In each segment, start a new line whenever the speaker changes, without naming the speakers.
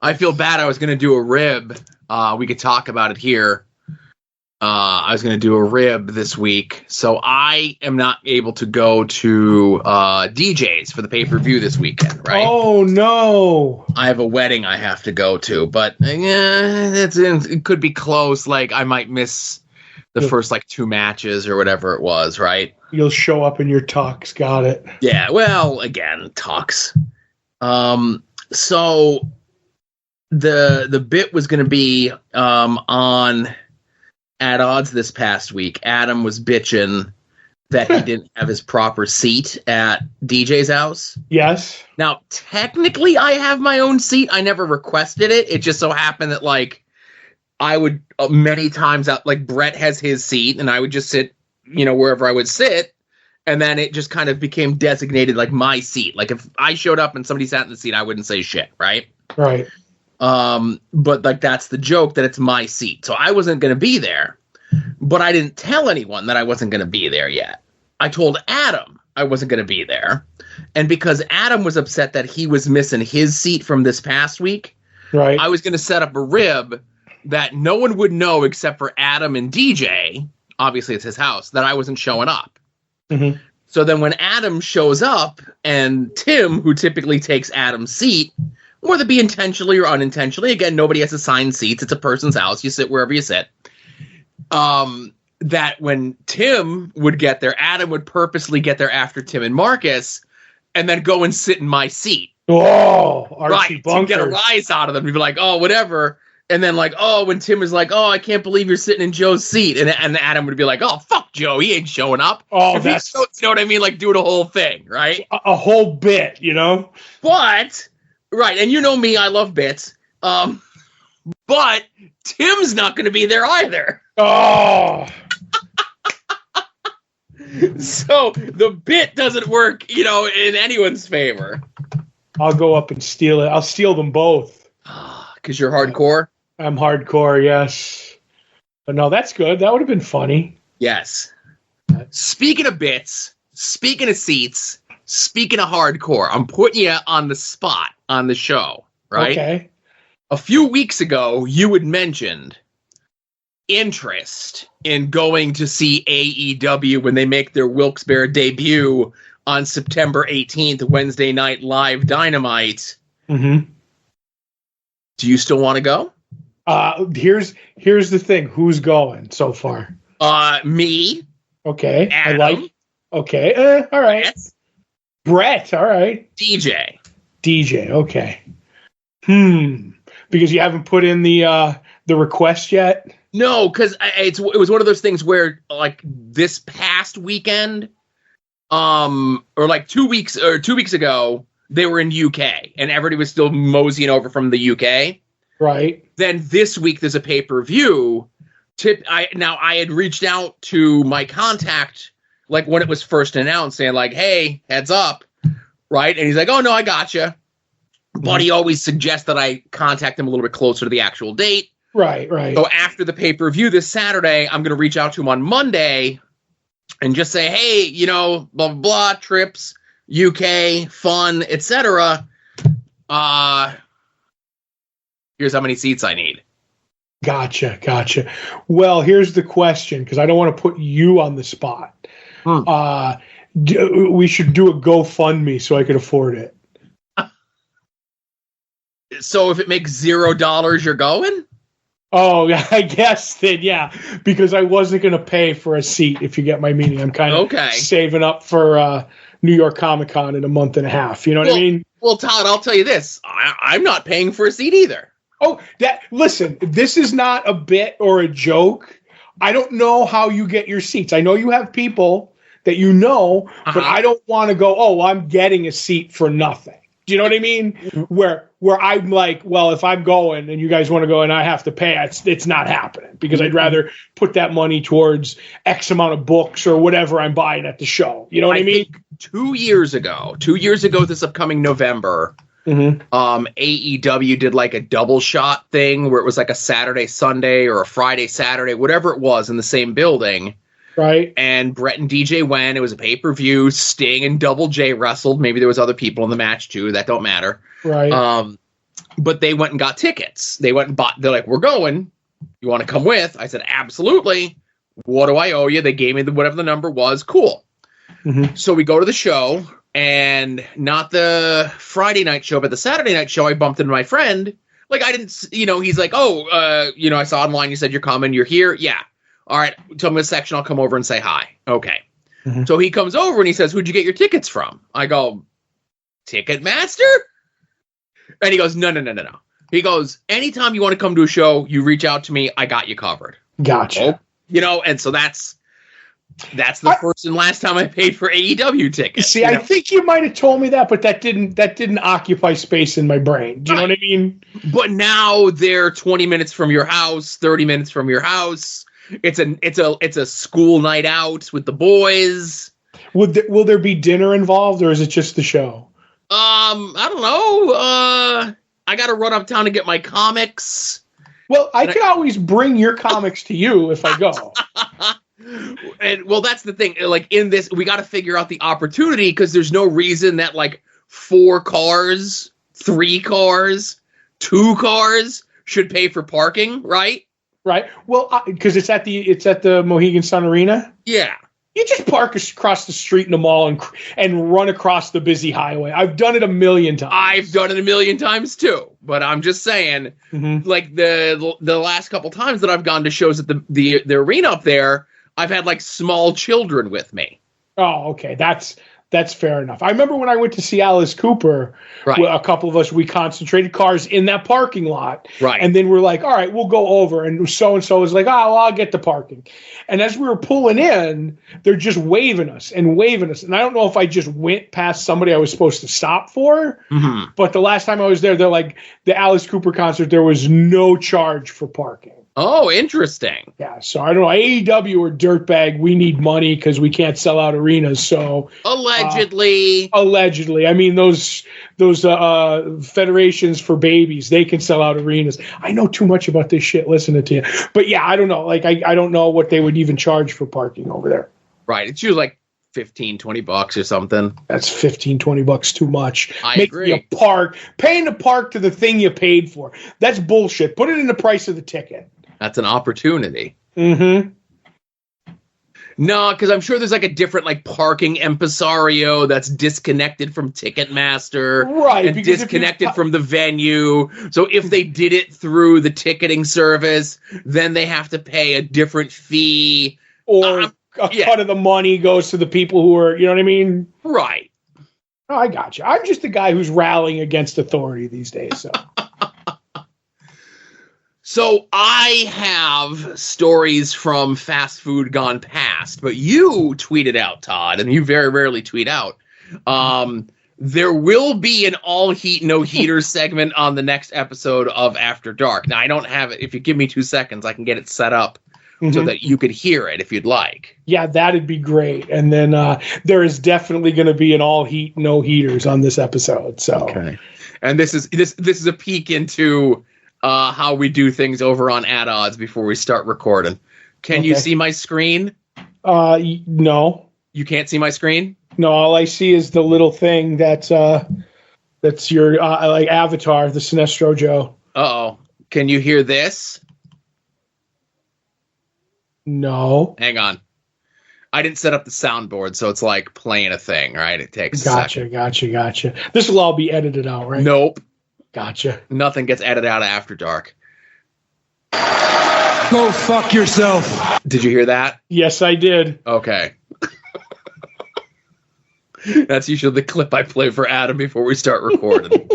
I feel bad. I was going to do a rib. We could talk about it here. I was going to do a rib this week, so I am not able to go to DJ's for the pay-per-view this weekend, right?
Oh, no.
I have a wedding I have to go to, but it could be close. Like, I might miss the first, 2 matches or whatever it was, right?
You'll show up in your tux. Got it.
Yeah, well, again, tux. So the bit was going to be on At Odds this past week. Adam was bitching that he didn't have his proper seat at DJ's house.
Yes.
Now, technically, I have my own seat. I never requested it. It just so happened that, I would many times out, Brett has his seat, and I would just sit, wherever I would sit. And then it just kind of became designated my seat. If I showed up and somebody sat in the seat, I wouldn't say shit, right?
Right.
But that's the joke, that it's my seat. So I wasn't going to be there, but I didn't tell anyone that I wasn't going to be there yet. I told Adam I wasn't going to be there. And because Adam was upset that he was missing his seat from this past week,
right,
I was going to set up a rib that no one would know except for Adam and DJ. Obviously it's his house, that I wasn't showing up.
Mm-hmm.
So then when Adam shows up and Tim, who typically takes Adam's seat, whether it be intentionally or unintentionally, again, nobody has assigned seats. It's a person's house. You sit wherever you sit. That when Tim would get there, Adam would purposely get there after Tim and Marcus and then go and sit in my seat.
Oh, Archie
right,
Bunker.
to get a rise out of them. He'd be like, oh, whatever. And then when Tim was like, oh, I can't believe you're sitting in Joe's seat. And Adam would be like, oh, fuck Joe. He ain't showing up.
Oh,
that's... you know what I mean? Doing a whole thing, right?
A whole bit,
But, right, and you know me, I love bits. But Tim's not going to be there either.
Oh.
So the bit doesn't work, in anyone's favor.
I'll go up and steal it. I'll steal them both.
Because you're hardcore?
I'm hardcore, yes. But no, that's good. That would have been funny.
Yes. Speaking of bits, speaking of seats, speaking of hardcore, I'm putting you on the spot on the show, right?
Okay.
A few weeks ago, you had mentioned interest in going to see AEW when they make their Wilkes-Barre debut on September 18th, Wednesday night live Dynamite.
Mm-hmm.
Do you still want to go?
Here's the thing. Who's going so far?
Me.
Okay.
Adam.
Okay. All right. Brett. All right.
DJ.
Okay. Because you haven't put in the request yet?
No, because it was one of those things where this past weekend, or 2 weeks ago, they were in UK and everybody was still moseying over from the UK.
Right.
Then this week there's a pay-per-view. I had reached out to my contact when it was first announced, saying hey, heads up, right? And he's like, oh no, I gotcha. But he always suggests that I contact him a little bit closer to the actual date.
Right.
So after the pay-per-view this Saturday, I'm going to reach out to him on Monday and just say, hey, blah, blah, blah, trips, UK, fun, etc. Here's how many seats I need.
Gotcha. Well, here's the question, because I don't want to put you on the spot. We should do a GoFundMe so I could afford it.
So if it makes $0, you're going?
Oh, I guess then, yeah, because I wasn't going to pay for a seat, if you get my meaning. I'm kind of saving up for New York Comic Con in a month and a half. You know what I mean?
Well, Todd, I'll tell you this. I'm not paying for a seat either.
Oh, listen, this is not a bit or a joke. I don't know how you get your seats. I know you have people that but I don't want to go, oh, I'm getting a seat for nothing. Do you know what I mean? Where I'm like, well, if I'm going and you guys want to go and I have to pay, it's not happening, because I'd rather put that money towards X amount of books or whatever I'm buying at the show. You know what I mean?
2 years ago, this upcoming November, AEW did a double shot thing where it was a Saturday, Sunday or a Friday, Saturday, whatever it was, in the same building.
Right. And
Brett and DJ went. It was a pay-per-view. Sting and Double J wrestled. Maybe there was other people in the match too. That don't matter.
Right.
But they went and got tickets. They went and bought. They're like, we're going. You want to come with? I said, absolutely. What do I owe you? They gave me whatever the number was. Cool. Mm-hmm. So we go to the show, and not the Friday night show, but the Saturday night show. I bumped into my friend. Like, I didn't, he's like, I saw online you said you're coming. You're here. Yeah. All right. Tell me the section. I'll come over and say hi. Okay. Mm-hmm. So he comes over and he says, who'd you get your tickets from? I go, Ticketmaster? And he goes, no. He goes, anytime you want to come to a show, you reach out to me. I got you covered.
Gotcha.
And so that's the first and last time I paid for AEW tickets.
See, I think you might have told me that, but that didn't occupy space in my brain. Do you know what I mean?
But now they're 20 minutes from your house, 30 minutes from your house. It's a school night out with the boys.
Will there be dinner involved, or is it just the show? I
don't know. I got to run uptown to get my comics.
Well, I could always bring your comics to you if I go.
And well, that's the thing. Like in this, we got to figure out the opportunity, because there's no reason that like 4 cars, 3 cars, 2 cars should pay for parking, right?
Right. Well, because it's at the Mohegan Sun Arena.
Yeah.
You just park across the street in the mall and run across the busy highway. I've done it a million times.
I've done it a million times too. But I'm just saying, like the last couple times that I've gone to shows at the arena up there, I've had like small children with me.
Oh, okay. That's fair enough. I remember when I went to see Alice Cooper,
right.
A couple of us, we concentrated cars in that parking lot.
Right.
And then we're like, all right, we'll go over. And so-and-so was like, I'll get the parking. And as we were pulling in, they're just waving us. And I don't know if I just went past somebody I was supposed to stop for. Mm-hmm. But the last time I was there, they're like, the Alice Cooper concert, there was no charge for parking.
Oh, interesting.
Yeah, so I don't know. AEW or Dirtbag, we need money because we can't sell out arenas. So
allegedly,
I mean those federations for babies, they can sell out arenas. I know too much about this shit listening to you, but yeah, I don't know. Like I don't know what they would even charge for parking over there.
Right, it's usually like $15-20 or something.
That's $15-20 too much.
I agree.
Paying to park to the thing you paid for. That's bullshit. Put it in the price of the ticket.
That's an opportunity.
Mm-hmm.
No, because I'm sure there's like a different like parking impresario that's disconnected from Ticketmaster,
right?
And disconnected from the venue. So if they did it through the ticketing service, then they have to pay a different fee.
Or cut of the money goes to the people who are, you know what I mean?
Right.
Oh, I got you. I'm just a guy who's rallying against authority these days. So.
So I have stories from fast food gone past, but you tweeted out, Todd, and you very rarely tweet out. There will be an all heat, no heater segment on the next episode of After Dark. Now, I don't have it. If you give me 2 seconds, I can get it set up so that you could hear it if you'd like.
Yeah, that'd be great. And then there is definitely going to be an all heat, no heaters on this episode. So,
okay. And this is a peek into how we do things over on At Odds before we start recording. Can you see my screen?
No.
You can't see my screen?
No, all I see is the little thing that's your like avatar, the Sinestro Joe.
Uh-oh. Can you hear this?
No.
Hang on. I didn't set up the soundboard, so it's like playing a thing, right? It takes a second.
Gotcha. This will all be edited out, right?
Nope.
Gotcha.
Nothing gets edited out of After Dark.
Go fuck yourself.
Did you hear that?
Yes, I did.
Okay. That's usually the clip I play for Adam before we start recording.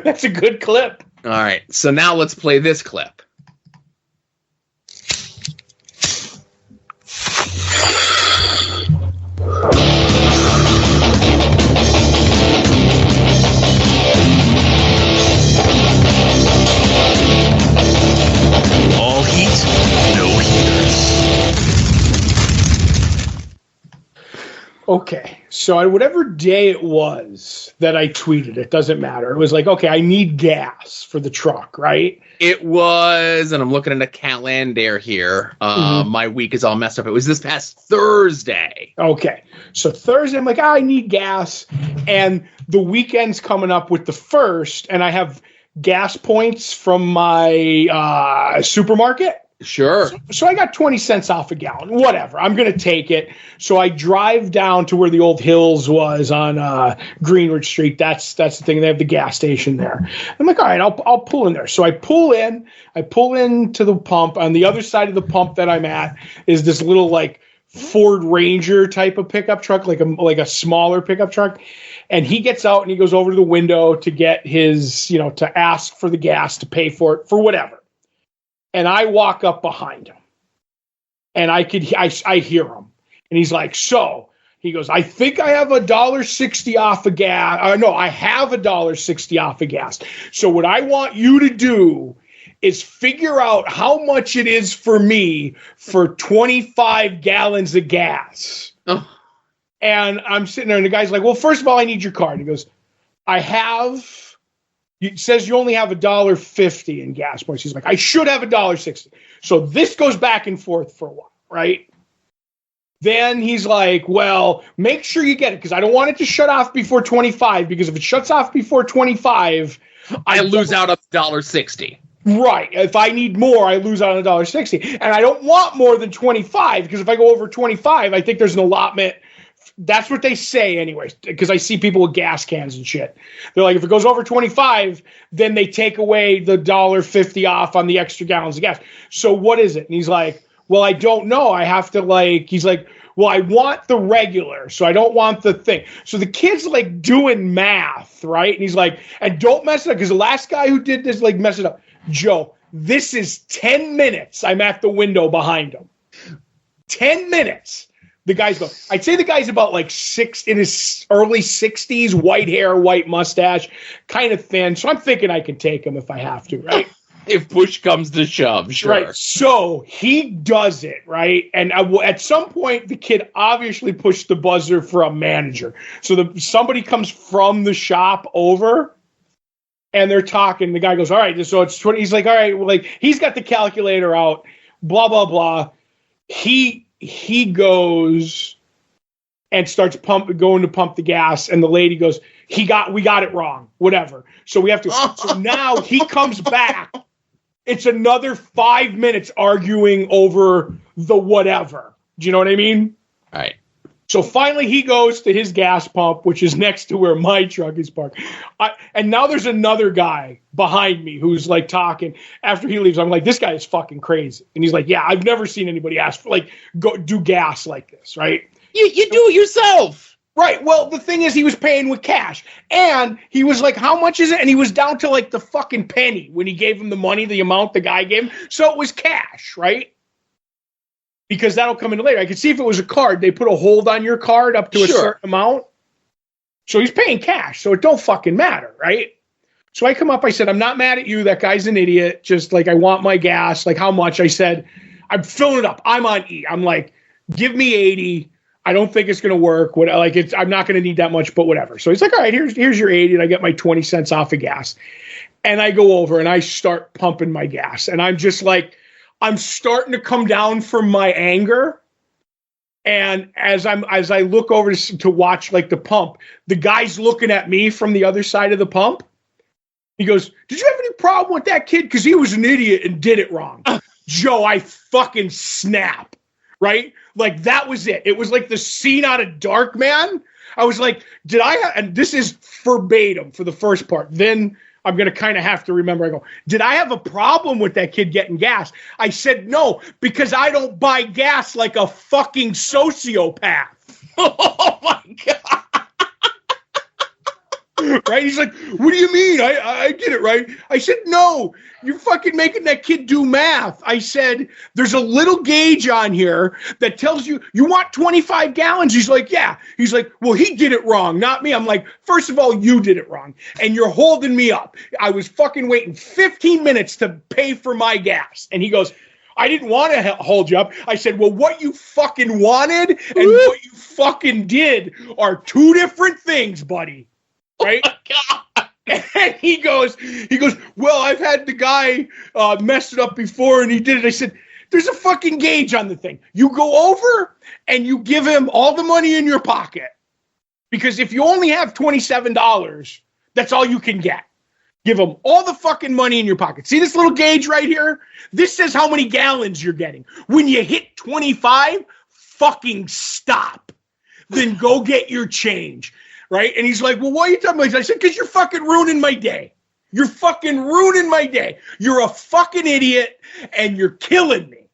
That's a good clip.
All right. So now let's play this clip.
All heat, no heaters.
Okay, so on whatever day it was that I tweeted, it doesn't matter. It was like, okay, I need gas for the truck, right?
It was, and I'm looking at a calendar here. My week is all messed up. It was this past Thursday.
Okay, so Thursday, I'm like, I need gas, and the weekend's coming up with the 1st, and I have gas points from my supermarket.
Sure.
So I got 20 cents off a gallon. Whatever. I'm going to take it. So I drive down to where the old Hills was on Greenwich Street. That's the thing. They have the gas station there. I'm like, all right, I'll pull in there. So I pull into the pump. On the other side of the pump that I'm at is this little like Ford Ranger type of pickup truck, like a smaller pickup truck. And he gets out and he goes over to the window to get his, to ask for the gas, to pay for it, for whatever. And I walk up behind him, and I hear him, and he's like, "So," he goes, "I think I have $1.60 off of gas. No, I have $1.60 off of gas. So what I want you to do is figure out how much it is for me for 25 gallons of gas." Oh. And I'm sitting there, and the guy's like, "Well, first of all, I need your card." He goes, "I have." It says you only have $1.50 in gas points. He's like, I should have $1.60. So this goes back and forth for a while, right? Then he's like, well, make sure you get it because I don't want it to shut off before 25 because if it shuts off before 25,
I lose out on $1.60.
Right. If I need more, I lose out on $1.60. And I don't want more than 25 because if I go over 25, I think there's an allotment. That's what they say anyways, because I see people with gas cans and shit. They're like, if it goes over 25, then they take away the $1.50 off on the extra gallons of gas. So what is it? And he's like, well, I don't know. I have to he's like, well, I want the regular, so I don't want the thing. So the kid's like doing math, right? And he's like, and don't mess it up because the last guy who did this, messed it up. Joe, this is 10 minutes. I'm at the window behind him. 10 minutes. I'd say the guy's about in his early 60s, white hair, white mustache, kind of thin. So I'm thinking I can take him if I have to, right?
If push comes to shove, sure.
Right. So he does it, right? And at some point, the kid obviously pushed the buzzer for a manager. So somebody comes from the shop over, and they're talking. The guy goes, all right, so it's 20. He's like, all right, well, he's got the calculator out, blah, blah, blah. He goes and starts going to pump the gas, and the lady goes, we got it wrong, whatever. So we have to. So now he comes back. It's another 5 minutes arguing over the whatever. Do you know what I mean?
All right.
So finally he goes to his gas pump, which is next to where my truck is parked. And now there's another guy behind me who's talking. After he leaves, I'm like, this guy is fucking crazy. And he's like, yeah, I've never seen anybody ask for go do gas like this, right?
You do it yourself.
Right. Well, the thing is he was paying with cash. And he was like, how much is it? And he was down to the fucking penny when he gave him the money, the amount the guy gave him. So it was cash, right? Because that'll come in later. I could see if it was a card, they put a hold on your card up to a certain amount. So he's paying cash, so it don't fucking matter, right? So I come up, I said, I'm not mad at you. That guy's an idiot. Just I want my gas. How much? I said, I'm filling it up. I'm on E. I'm like, give me 80. I don't think it's going to work. I'm not going to need that much, but whatever. So he's like, all right, here's your 80. And I get my 20 cents off of gas. And I go over and I start pumping my gas. And I'm just I'm starting to come down from my anger. And as I look over to watch the pump, the guy's looking at me from the other side of the pump. He goes, did you have any problem with that kid? Because he was an idiot and did it wrong. Joe, I fucking snap, right? That was it. It was the scene out of Darkman. I was like, and this is verbatim for the first part. Then I'm going to kind of have to remember. I go, did I have a problem with that kid getting gas? I said, no, because I don't buy gas like a fucking sociopath.
Oh my God.
Right? He's like, what do you mean? I get it, right? I said, no, you're fucking making that kid do math. I said, there's a little gauge on here that tells you want 25 gallons. He's like, yeah. He's like, well, he did it wrong, not me. I'm like, first of all, you did it wrong. And you're holding me up. I was fucking waiting 15 minutes to pay for my gas. And he goes, I didn't want to hold you up. I said, well, what you fucking wanted and what you fucking did are two different things, buddy. Right?
Oh my God.
And he goes, well, I've had the guy mess it up before and he did it. I said, there's a fucking gauge on the thing. You go over and you give him all the money in your pocket. Because if you only have $27, that's all you can get. Give them all the fucking money in your pocket. See this little gauge right here? This says how many gallons you're getting. When you hit 25, fucking stop. Then go get your change, right? And he's like, well, why are you talking about this? I said, because you're fucking ruining my day. You're fucking ruining my day. You're a fucking idiot, and you're killing me,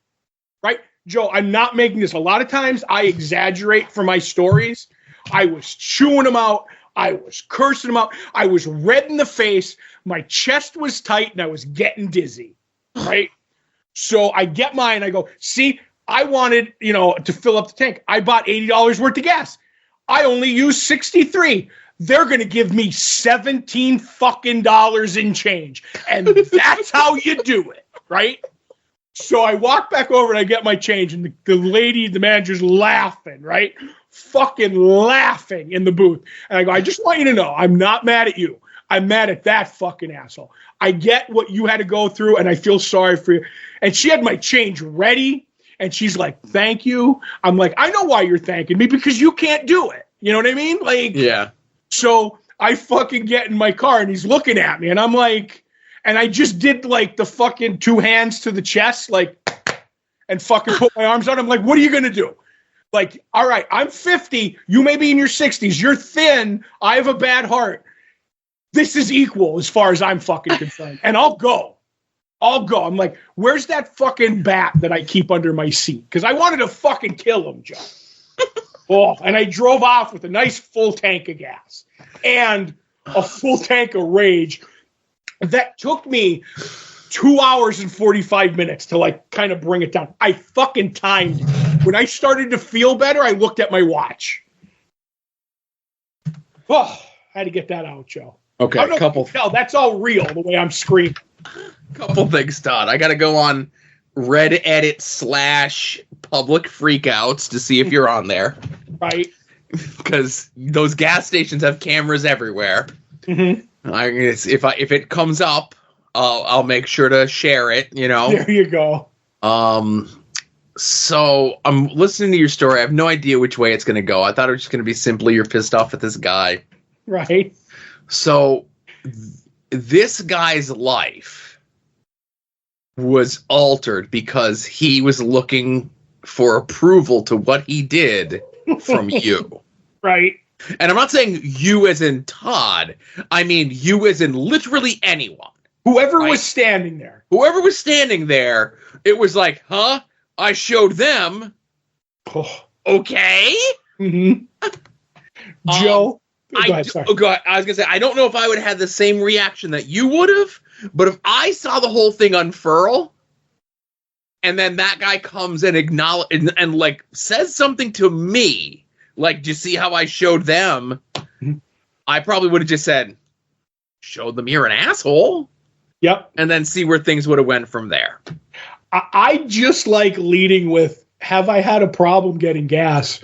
right? Joe, I'm not making this. A lot of times I exaggerate for my stories. I was chewing them out. I was cursing them out. I was red in the face. My chest was tight, and I was getting dizzy, right? So I get mine. I go, see, I wanted, to fill up the tank. I bought $80 worth of gas. I only used 63. They're going to give me $17 fucking dollars in change. And that's how you do it, right? So I walk back over and I get my change, and the lady, the manager's laughing, right? Fucking laughing in the booth. And I go, I just want you to know, I'm not mad at you. I'm mad at that fucking asshole. I get what you had to go through, and I feel sorry for you. And she had my change ready, and she's like, thank you. I'm like, I know why you're thanking me, because you can't do it. You know what I mean? Like, yeah. So I fucking get in my car, and he's looking at me, and I'm like, and I just did like the fucking 2 hands to the chest, like, and fucking put my arms out. I'm like, what are you going to do? Like, all right, I'm 50. You may be in your 60s. You're thin. I have a bad heart. This is equal as far as I'm fucking concerned. And I'll go. I'm like, where's that fucking bat that I keep under my seat? Because I wanted to fucking kill him, Joe. And I drove off with a nice full tank of gas and a full tank of rage. That took me 2 hours and 45 minutes to like kind of bring it down. I fucking timed it. When I started to feel better, I looked at my watch. I had to get that out, Joe.
Okay,
that's all real, the way I'm screaming.
Couple things, Todd. I got to go on Reddit/public freakouts to see if you're on there.
Right.
Because those gas stations have cameras everywhere. Mm-hmm. If it comes up, I'll make sure to share it,
There you go.
So I'm listening to your story. I have no idea which way it's going to go. I thought it was just going to be simply you're pissed off at this guy.
Right.
So this guy's life was altered because he was looking for approval to what he did from you.
Right.
And I'm not saying you as in Todd. I mean you as in literally anyone.
Whoever was standing there.
Whoever was standing there, it was like, huh? I showed them. Oh. Okay.
Mm-hmm. Joe.
I was going to say, I don't know if I would have had the same reaction that you would have, but if I saw the whole thing unfurl, and then that guy comes and and like says something to me, like, do you see how I showed them? Mm-hmm. I probably would have just said, showed them you're an asshole.
Yep.
And then see where things would have went from there.
I just like leading with, have I had a problem getting gas?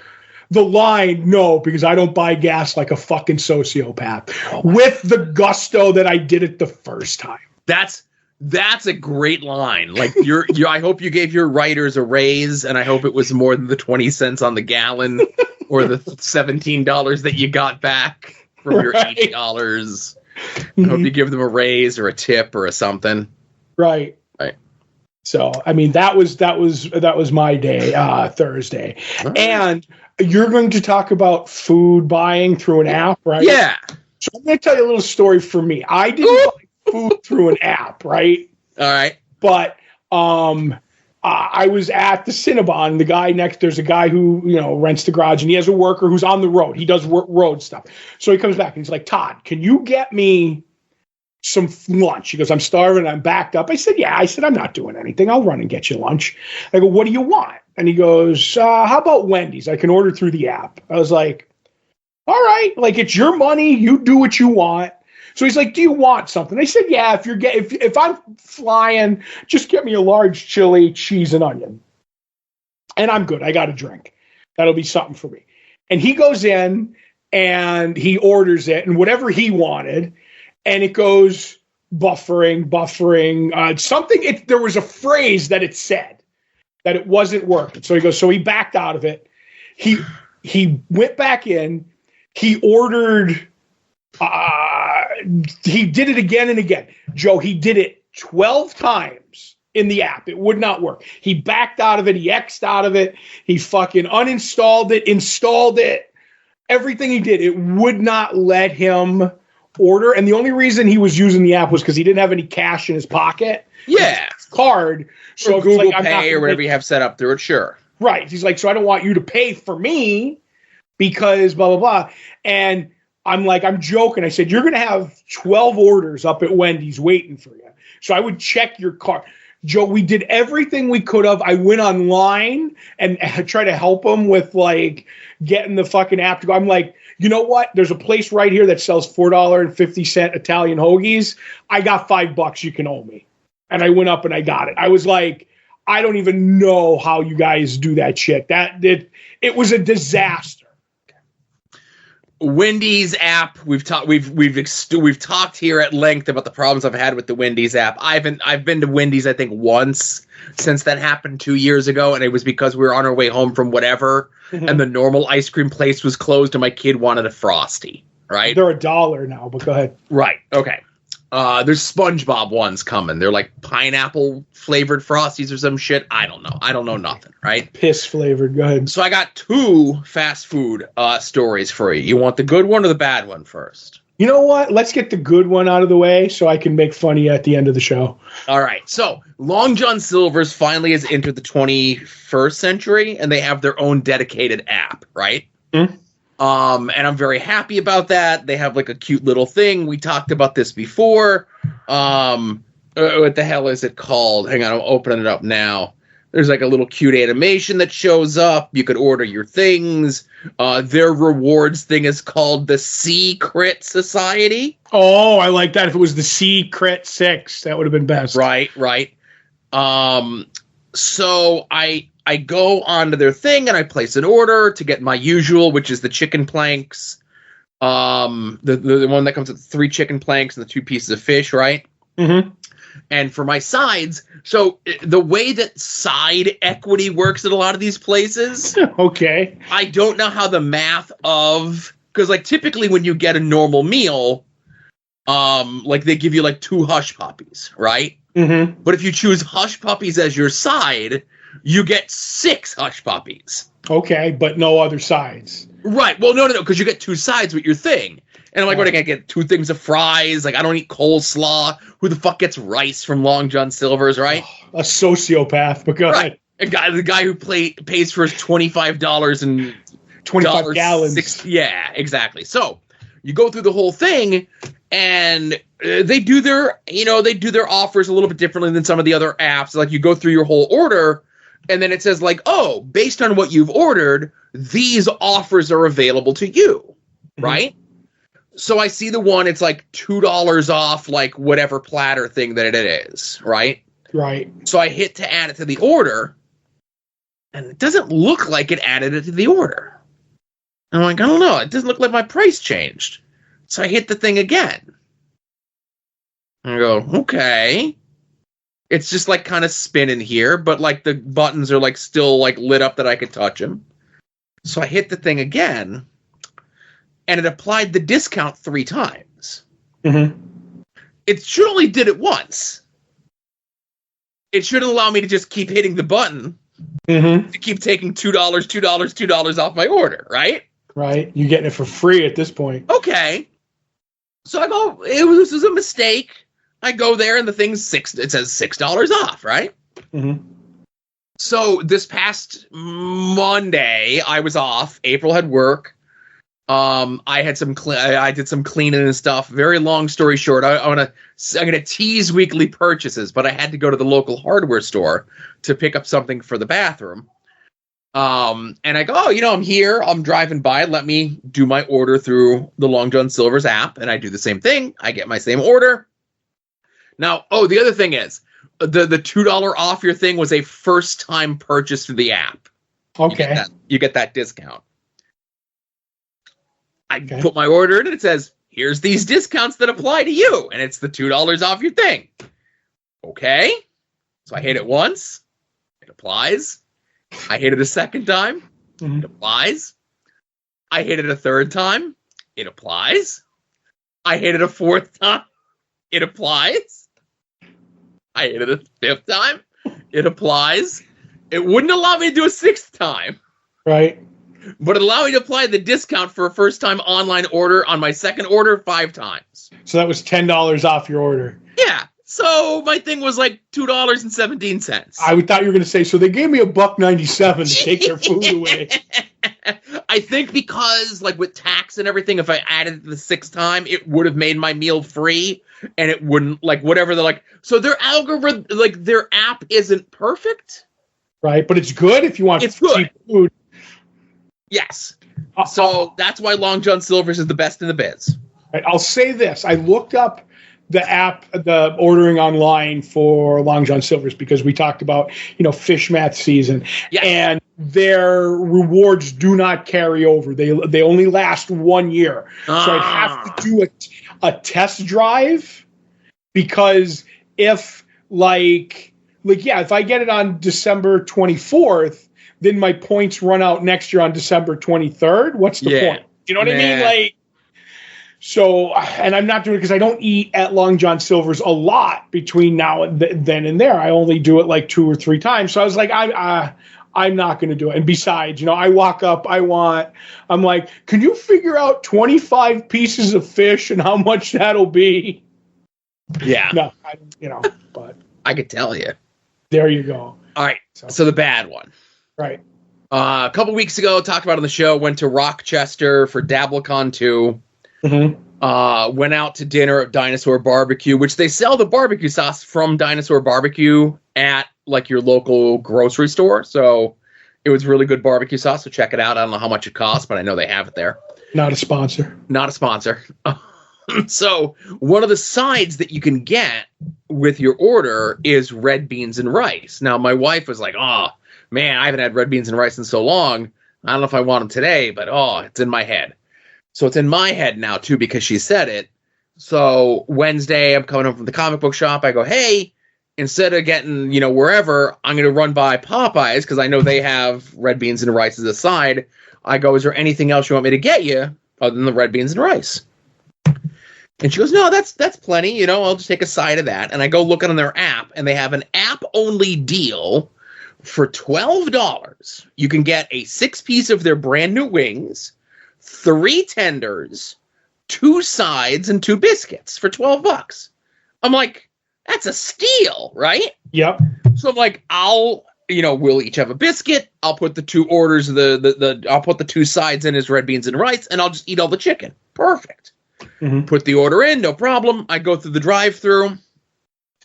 The line, no, because I don't buy gas like a fucking sociopath. With the gusto that I did it the first time.
That's a great line. Like I hope you gave your writers a raise, and I hope it was more than the 20 cents on the gallon or the $17 that you got back from your $80. Mm-hmm. I hope you give them a raise or a tip or something.
Right. So, I mean, that was my day, Thursday. Right. And you're going to talk about food buying through an app, right?
Yeah.
So I'm going to tell you a little story for me. I didn't buy food through an app, right?
All right.
But I was at the Cinnabon. The guy there's a guy who, rents the garage, and he has a worker who's on the road. He does road stuff. So he comes back and he's like, Todd, can you get me some lunch? He goes, I'm starving. I'm backed up. I said, yeah. I said, I'm not doing anything. I'll run and get you lunch. I go, what do you want? And he goes, how about Wendy's? I can order through the app. I was like, all right, like, it's your money. You do what you want. So he's like, do you want something? I said, yeah, if I'm flying, just get me a large chili, cheese, and onion. And I'm good. I got a drink. That'll be something for me. And he goes in and he orders it and whatever he wanted. And it goes buffering. There was a phrase that it said that it wasn't working. So he goes, so he backed out of it. He went back in. He ordered he did it again and again. Joe, he did it 12 times in the app. It would not work. He backed out of it. He X'd out of it. He fucking uninstalled it, installed it. Everything he did, it would not let him order. And the only reason he was using the app was because he didn't have any cash in his pocket.
Yeah.
His card. So
or Google Pay or whatever you have set up through it, sure.
Right. He's like, so I don't want you to pay for me because blah, blah, blah. And I'm like, I'm joking. I said, you're going to have 12 orders up at Wendy's waiting for you. So I would check your card. Joe, we did everything we could have. I went online and tried to help him with like getting the fucking app to go. I'm like, you know what? There's a place right here that sells $4.50 Italian hoagies. I got $5 you can owe me. And I went up and I got it. I was like, I don't even know how you guys do that shit. It was a disaster.
Wendy's app. We've talked here at length about the problems I've had with the Wendy's app. I've been to Wendy's I think once since that happened 2 years ago, and it was because we were on our way home from whatever, and the normal ice cream place was closed, and my kid wanted a Frosty. Right?
They're $1 now, but go ahead.
Right. Okay. There's SpongeBob ones coming. They're like pineapple flavored Frosties or some shit. I don't know. I don't know nothing, right?
Piss flavored. Go ahead.
So I got two fast food stories for you. You want the good one or the bad one first?
You know what? Let's get the good one out of the way so I can make fun of you at the end of the show.
All right. So Long John Silver's finally has entered the 21st century, and they have their own dedicated app, right?
Mm-hmm.
And I'm very happy about that. They have like a cute little thing. We talked about this before. What the hell is it called? Hang on, I'm opening it up now. There's like a little cute animation that shows up. You could order your things. Their rewards thing is called the Secret Society.
Oh, I like that. If it was the Secret 6, that would have been best.
Right. So I go onto their thing and I place an order to get my usual, which is the chicken planks. The one that comes with 3 chicken planks and the 2 pieces of fish, right?
Mm-hmm.
And for my sides, so the way that side equity works at a lot of these places,
okay,
I don't know how the math of, because like typically when you get a normal meal, like they give you like 2 hush puppies, right?
Mm-hmm.
But if you choose hush puppies as your side, you get 6 hush puppies.
Okay, but no other sides.
Right. Well, no, because you get 2 sides with your thing. And I'm like, what, I gotta get 2 things of fries? Like, I don't eat coleslaw. Who the fuck gets rice from Long John Silver's, right?
Oh, a sociopath, but go ahead.
The guy who pays for his $25 and
25 gallons.
6, yeah, exactly. So you go through the whole thing, and they do their offers a little bit differently than some of the other apps. Like, you go through your whole order, and then it says like, oh, based on what you've ordered, these offers are available to you, right? So I see the one, it's like $2 off, like whatever platter thing that it is, right?
Right.
So I hit to add it to the order, and it doesn't look like it added it to the order. I'm like, I don't know. It doesn't look like my price changed. So I hit the thing again. And I go, okay. It's just like kind of spinning here, but like the buttons are like still like lit up that I could touch them. So I hit the thing again, and it applied the discount 3 times.
Mm-hmm.
It should only did it once. It shouldn't allow me to just keep hitting the button to keep taking $2 off my order, right?
Right. You're getting it for free at this point.
Okay. So I go, this was a mistake. I go there and the thing's it says $6 off, right?
Mm-hmm.
So this past Monday, I was off. April had work. I had I did some cleaning and stuff. Very long story short, I'm gonna tease weekly purchases, but I had to go to the local hardware store to pick up something for the bathroom. And I go, I'm here. I'm driving by. Let me do my order through the Long John Silver's app, and I do the same thing. I get my same order. Now, the other thing is, the $2 off your thing was a first-time purchase through the app.
Okay.
You get that discount. I put my order in, and it says, here's these discounts that apply to you, and it's the $2 off your thing. Okay. So I hit it once. It applies. I hit it a second time. It applies. I hit it a third time. It applies. I hit it a fourth time. It applies. I hit it a fifth time. It applies. It wouldn't allow me to do a sixth time.
Right.
But it allowed me to apply the discount for a first-time online order on my second order 5 times.
So that was $10 off your order.
Yeah. So my thing was like $2.17.
I thought you were going to say, so they gave me $1.97 to take their food away.
I think because, like, with tax and everything, if I added it the sixth time, it would have made my meal free, and it wouldn't, like, whatever they're like. So their algorithm, like, their app isn't perfect.
Right, but it's good if you want cheap food.
Yes. So that's why Long John Silver's is the best in the biz.
Right, I'll say this. I looked up the app, the ordering online for Long John Silver's because we talked about, fish math season.
Yes.
And their rewards do not carry over. They only last 1 year. So I'd have to do a test drive because if if I get it on December 24th, then my points run out next year on December 23rd. What's the point? You know what I mean? So, and I'm not doing it because I don't eat at Long John Silver's a lot between now and then and there. I only do it like 2 or 3 times. So I was like, I'm not going to do it. And besides, I walk up, I'm like, can you figure out 25 pieces of fish and how much that'll be?
Yeah.
No, but
I could tell you.
There you go.
All right. So the bad one.
Right.
A couple weeks ago, talked about on the show, went to Rochester for DabbleCon 2. Mm-hmm. Went out to dinner at Dinosaur Barbecue, which they sell the barbecue sauce from Dinosaur Barbecue at like your local grocery store. So it was really good barbecue sauce. So check it out. I don't know how much it costs, but I know they have it there.
Not a sponsor.
Not a sponsor. So one of the sides that you can get with your order is red beans and rice. Now, my wife was like, oh, man, I haven't had red beans and rice in so long. I don't know if I want them today, but it's in my head. So it's in my head now, too, because she said it. So Wednesday, I'm coming home from the comic book shop. I go, hey, instead of getting, wherever, I'm going to run by Popeyes because I know they have red beans and rice as a side. I go, is there anything else you want me to get you other than the red beans and rice? And she goes, no, that's plenty. I'll just take a side of that. And I go look on their app, and they have an app-only deal for $12. You can get a 6-piece of their brand new wings, 3 tenders, 2 sides, and 2 biscuits for $12. I'm like, that's a steal, right?
Yep.
So I'm like, we'll each have a biscuit. I'll put the 2 orders, I'll put the 2 sides in as red beans and rice, and I'll just eat all the chicken. Perfect. Mm-hmm. Put the order in, no problem. I go through the drive-thru,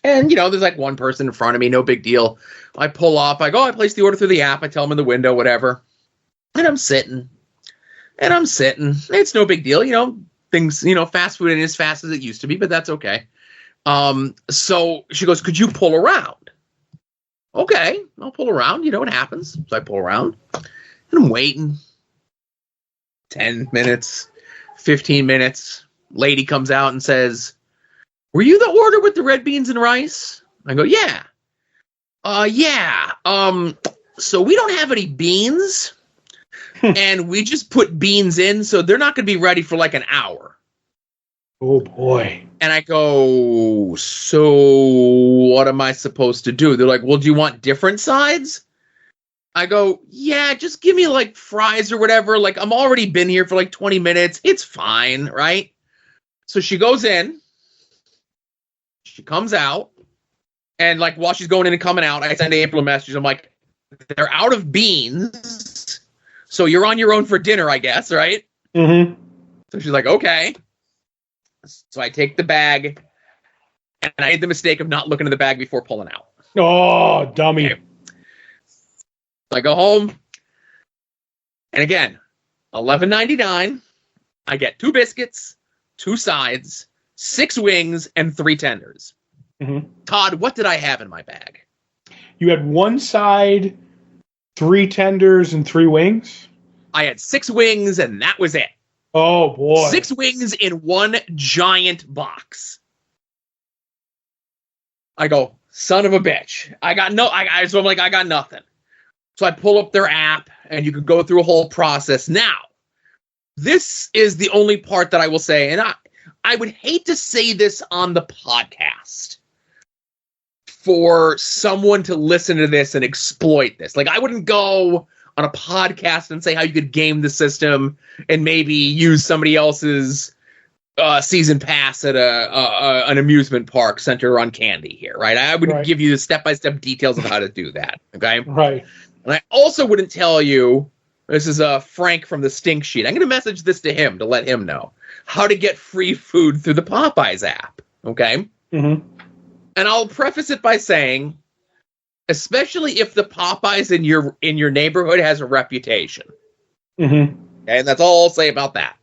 and, there's like one person in front of me, no big deal. I pull off. I place the order through the app. I tell them in the window, whatever. And I'm sitting. It's no big deal. Things, fast food ain't as fast as it used to be, but that's okay. So she goes, could you pull around? Okay, I'll pull around. You know what happens. So I pull around, and I'm waiting. 10 minutes, 15 minutes. Lady comes out and says, were you the order with the red beans and rice? I go, yeah. Yeah. So we don't have any beans, and we just put beans in, so they're not going to be ready for like an hour.
Oh, boy.
And I go, so what am I supposed to do? They're like, well, do you want different sides? I go, yeah, just give me like fries or whatever. Like, I'm already been here for like 20 minutes. It's fine, right? So she goes in. She comes out. And like while she's going in and coming out, I send April a message. I'm like, they're out of beans. So you're on your own for dinner, I guess, right?
Mm-hmm.
So she's like, okay. So I take the bag. And I made the mistake of not looking at the bag before pulling out.
Oh, dummy.
Okay. I go home, and again, $11.99. I get 2 biscuits, 2 sides, 6 wings, and 3 tenders. Mm-hmm. Todd, what did I have in my bag?
You had 1 side, 3 tenders, and 3 wings?
I had 6 wings, and that was it.
Oh, boy.
6 wings in 1 giant box. I go, son of a bitch. So I'm like, I got nothing. So I pull up their app, and you can go through a whole process. Now, this is the only part that I will say, and I would hate to say this on the podcast for someone to listen to this and exploit this. Like, I wouldn't go on a podcast and say how you could game the system and maybe use somebody else's season pass at an amusement park centered around candy here, right? I wouldn't give you the step-by-step details of how to do that, okay?
Right.
And I also wouldn't tell you, this is Frank from the Stink Sheet. I'm going to message this to him to let him know how to get free food through the Popeyes app, okay?
Mm-hmm.
And I'll preface it by saying, especially if the Popeyes in your neighborhood has a reputation.
Mm-hmm.
Okay, and that's all I'll say about that.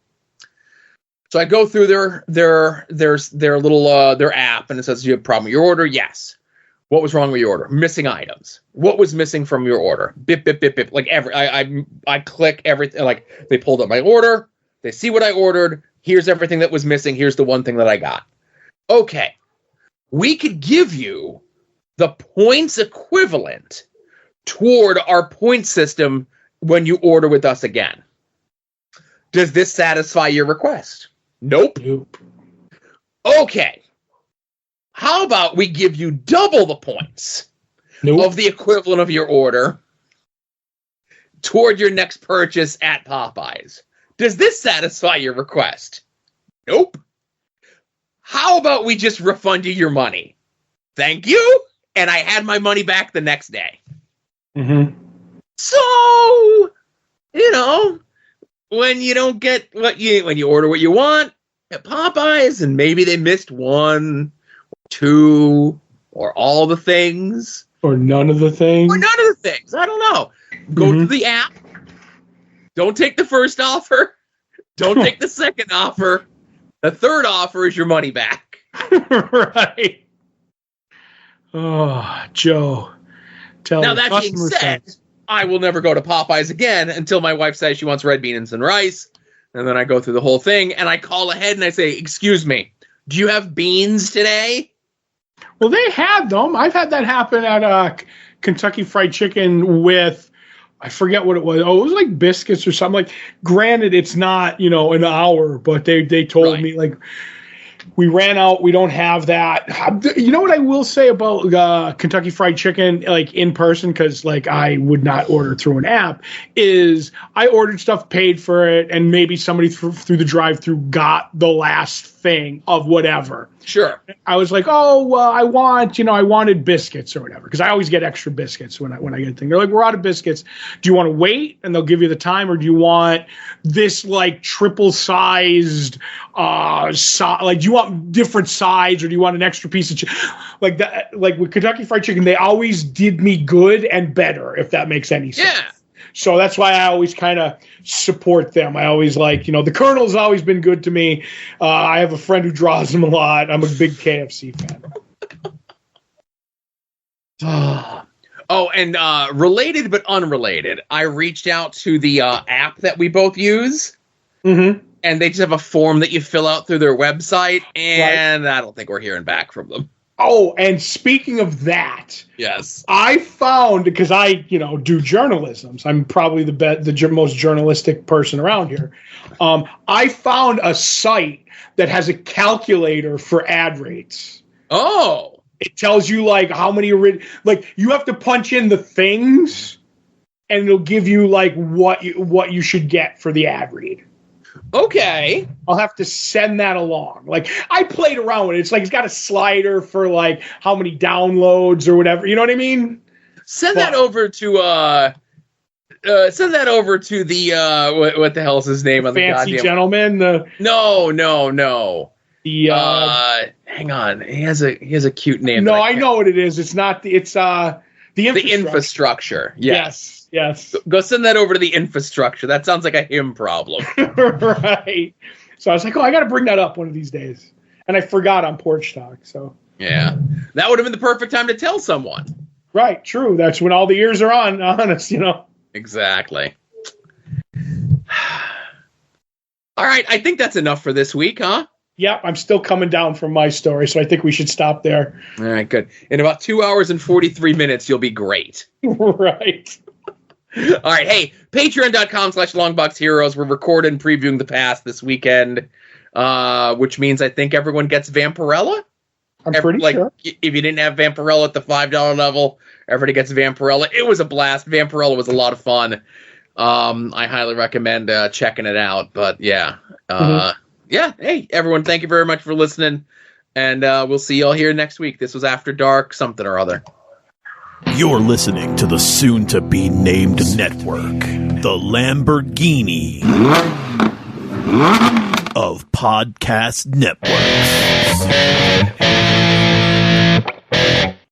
So I go through their little their app, and it says, "Do you have a problem with your order?" Yes. What was wrong with your order? Missing items. What was missing from your order? Bip bip bip bip. Like I click everything. Like, they pulled up my order. They see what I ordered. Here's everything that was missing. Here's the one thing that I got. Okay, we could give you the points equivalent toward our point system when you order with us again. Does this satisfy your request? Nope. Okay. How about we give you double the points of the equivalent of your order toward your next purchase at Popeyes? Does this satisfy your request? Nope. How about we just refund you your money? Thank you. And I had my money back the next day.
Mm-hmm.
So, when you don't get when you order what you want at Popeyes, and maybe they missed one, or two, or all the things,
or none of the things,
I don't know. Go to the app. Don't take the first offer. Don't take the second offer. The third offer is your money back.
Right. Oh, Joe.
Now, that being said, I will never go to Popeyes again until my wife says she wants red beans and rice. And then I go through the whole thing, and I call ahead and I say, "Excuse me, do you have beans today?"
Well, they had them. I've had that happen at Kentucky Fried Chicken with, I forget what it was. Oh, it was like biscuits or something. Like, granted, it's not, an hour, but they told me, like, we ran out. We don't have that. You know what I will say about Kentucky Fried Chicken, like, in person, because, like, I would not order through an app, is I ordered stuff, paid for it, and maybe somebody through the drive-thru got the last thing of whatever.
Sure.
I was like, I wanted biscuits or whatever, because I always get extra biscuits when I get things. They're like, "We're out of biscuits. Do you want to wait?" And they'll give you the time, or do you want this, like, triple-sized like, do you want different sides, or do you want an extra piece of like that? Like, with Kentucky Fried Chicken, they always did me good and better, if that makes any sense.
Yeah.
So that's why I always kind of support them. I always like, the Colonel's always been good to me. I have a friend who draws them a lot. I'm a big KFC fan.
Oh, and related but unrelated, I reached out to the app that we both use.
Mm-hmm.
And they just have a form that you fill out through their website, and I don't think we're hearing back from them.
Oh, and speaking of that,
yes,
I found, because I, do journalism. So I'm probably the most journalistic person around here. I found a site that has a calculator for ad rates.
Oh,
it tells you, like, how many you have to punch in the things, and it'll give you, like, what you should get for the ad read.
Okay.
I'll have to send that along. Like, I played around with it. It's like, it's got a slider for, like, how many downloads or whatever. You know what I mean?
Send that over to the what the hell is his name on the
Fancy
goddamn
Gentleman.
No.
The
hang on. He has a cute name.
No, I know what it is. It's not the
infrastructure. Yes.
Yes.
Go send that over to the infrastructure. That sounds like a him problem.
Right. So I was like, I got to bring that up one of these days. And I forgot on Porch Talk. So
yeah, that would have been the perfect time to tell someone.
Right. True. That's when all the ears are on us,
Exactly. All right. I think that's enough for this week, huh?
Yeah, I'm still coming down from my story, so I think we should stop there.
All right, good. In about 2 hours and 43 minutes, you'll be great.
Right.
All right. Hey, patreon.com/longboxheroes. We're recording and previewing the past this weekend. which means I think everyone gets Vampirella.
I'm pretty sure.
If you didn't have Vampirella at the $5 level, everybody gets Vampirella. It was a blast. Vampirella was a lot of fun. I highly recommend checking it out. But yeah. Yeah. Hey, everyone, thank you very much for listening. And we'll see you all here next week. This was After Dark, something or other.
You're listening to the soon-to-be-named network, the Lamborghini of podcast networks.